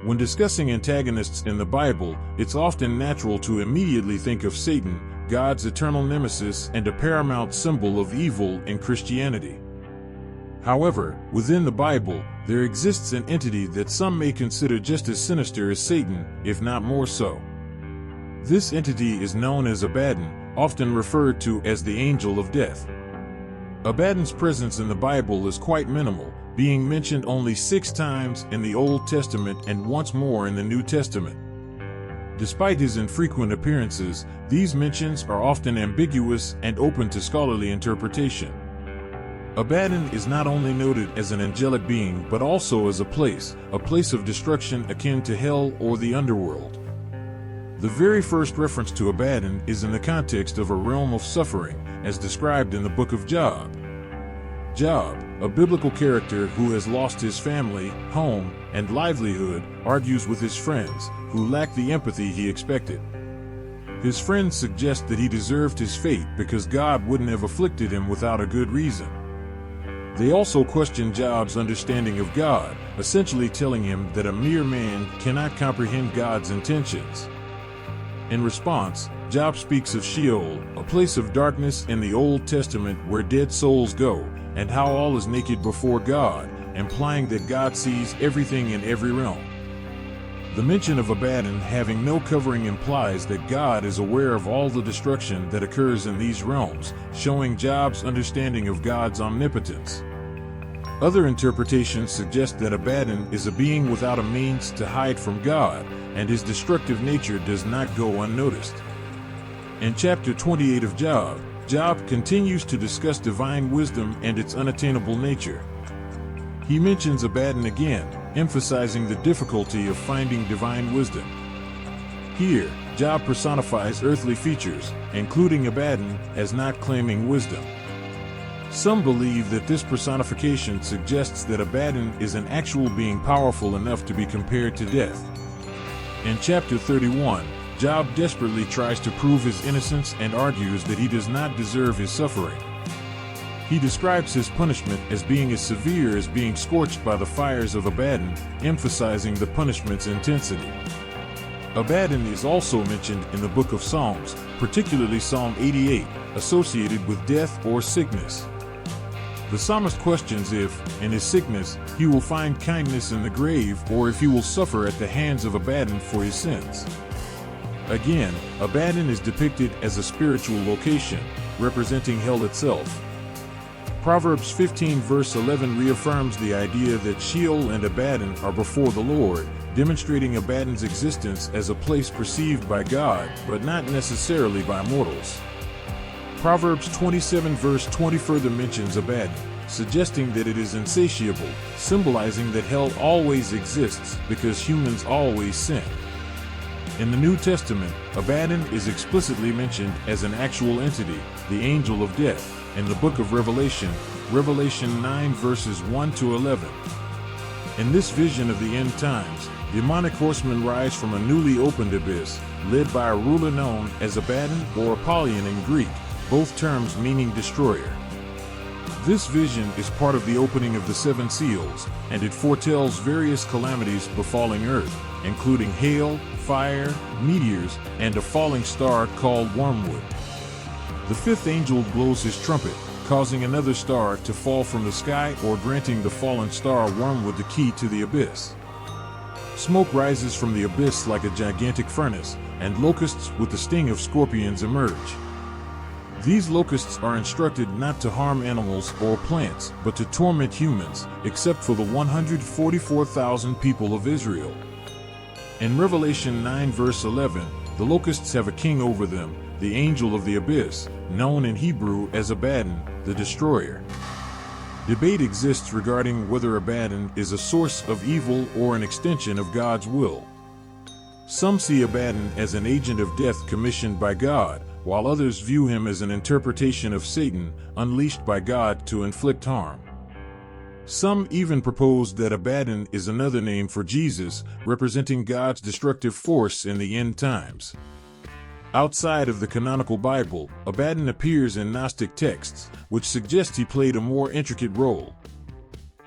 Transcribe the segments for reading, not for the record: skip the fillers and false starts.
When discussing antagonists in the Bible, it's often natural to immediately think of Satan, God's eternal nemesis and a paramount symbol of evil in Christianity. However, within the Bible, there exists an entity that some may consider just as sinister as Satan, if not more so. This entity is known as Abaddon, often referred to as the angel of death. Abaddon's presence in the Bible is quite minimal, being mentioned only 6 times in the Old Testament and once more in the New Testament. Despite his infrequent appearances, these mentions are often ambiguous and open to scholarly interpretation. Abaddon is not only noted as an angelic being but also as a place of destruction akin to hell or the underworld. The very first reference to Abaddon is in the context of a realm of suffering, as described in the book of Job. Job, a biblical character who has lost his family, home, and livelihood, argues with his friends, who lack the empathy he expected. His friends suggest that he deserved his fate because God wouldn't have afflicted him without a good reason. They also question Job's understanding of God, essentially telling him that a mere man cannot comprehend God's intentions. In response, Job speaks of Sheol, a place of darkness in the Old Testament where dead souls go, and how all is naked before God, implying that God sees everything in every realm. The mention of Abaddon having no covering implies that God is aware of all the destruction that occurs in these realms, showing Job's understanding of God's omnipotence. Other interpretations suggest that Abaddon is a being without a means to hide from God, and his destructive nature does not go unnoticed. In chapter 28 of Job, Job continues to discuss divine wisdom and its unattainable nature. He mentions Abaddon again, emphasizing the difficulty of finding divine wisdom. Here, Job personifies earthly features, including Abaddon, as not claiming wisdom. Some believe that this personification suggests that Abaddon is an actual being powerful enough to be compared to death. In chapter 31, Job desperately tries to prove his innocence and argues that he does not deserve his suffering. He describes his punishment as being as severe as being scorched by the fires of Abaddon, emphasizing the punishment's intensity. Abaddon is also mentioned in the book of Psalms, particularly Psalm 88, associated with death or sickness. The psalmist questions if, in his sickness, he will find kindness in the grave or if he will suffer at the hands of Abaddon for his sins. Again, Abaddon is depicted as a spiritual location, representing hell itself. Proverbs 15 verse 11 reaffirms the idea that Sheol and Abaddon are before the Lord, demonstrating Abaddon's existence as a place perceived by God, but not necessarily by mortals. Proverbs 27 verse 20 further mentions Abaddon, suggesting that it is insatiable, symbolizing that hell always exists because humans always sin. In the New Testament, Abaddon is explicitly mentioned as an actual entity, the angel of death, in the book of Revelation, Revelation 9 verses 1 to 11. In this vision of the end times, demonic horsemen rise from a newly opened abyss, led by a ruler known as Abaddon or Apollyon in Greek, both terms meaning destroyer. This vision is part of the opening of the 7 seals, and it foretells various calamities befalling Earth, including hail, fire, meteors, and a falling star called wormwood. The 5th angel blows his trumpet, causing another star to fall from the sky or granting the fallen star wormwood the key to the abyss. Smoke rises from the abyss like a gigantic furnace, and locusts with the sting of scorpions emerge. These locusts are instructed not to harm animals or plants, but to torment humans, except for the 144,000 people of Israel. In Revelation 9 verse 11, the locusts have a king over them, the angel of the abyss, known in Hebrew as Abaddon, the destroyer. Debate exists regarding whether Abaddon is a source of evil or an extension of God's will. Some see Abaddon as an agent of death commissioned by God, while others view him as an interpretation of Satan, unleashed by God to inflict harm. Some even propose that Abaddon is another name for Jesus, representing God's destructive force in the end times. Outside of the canonical Bible, Abaddon appears in Gnostic texts, which suggest he played a more intricate role.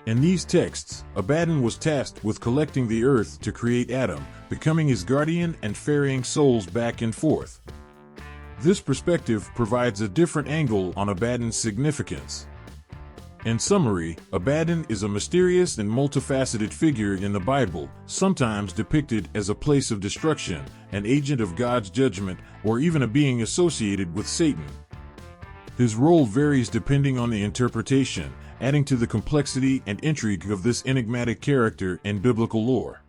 In these texts, Abaddon was tasked with collecting the earth to create Adam, becoming his guardian and ferrying souls back and forth. This perspective provides a different angle on Abaddon's significance. In summary, Abaddon is a mysterious and multifaceted figure in the Bible, sometimes depicted as a place of destruction, an agent of God's judgment, or even a being associated with Satan. His role varies depending on the interpretation, adding to the complexity and intrigue of this enigmatic character in biblical lore.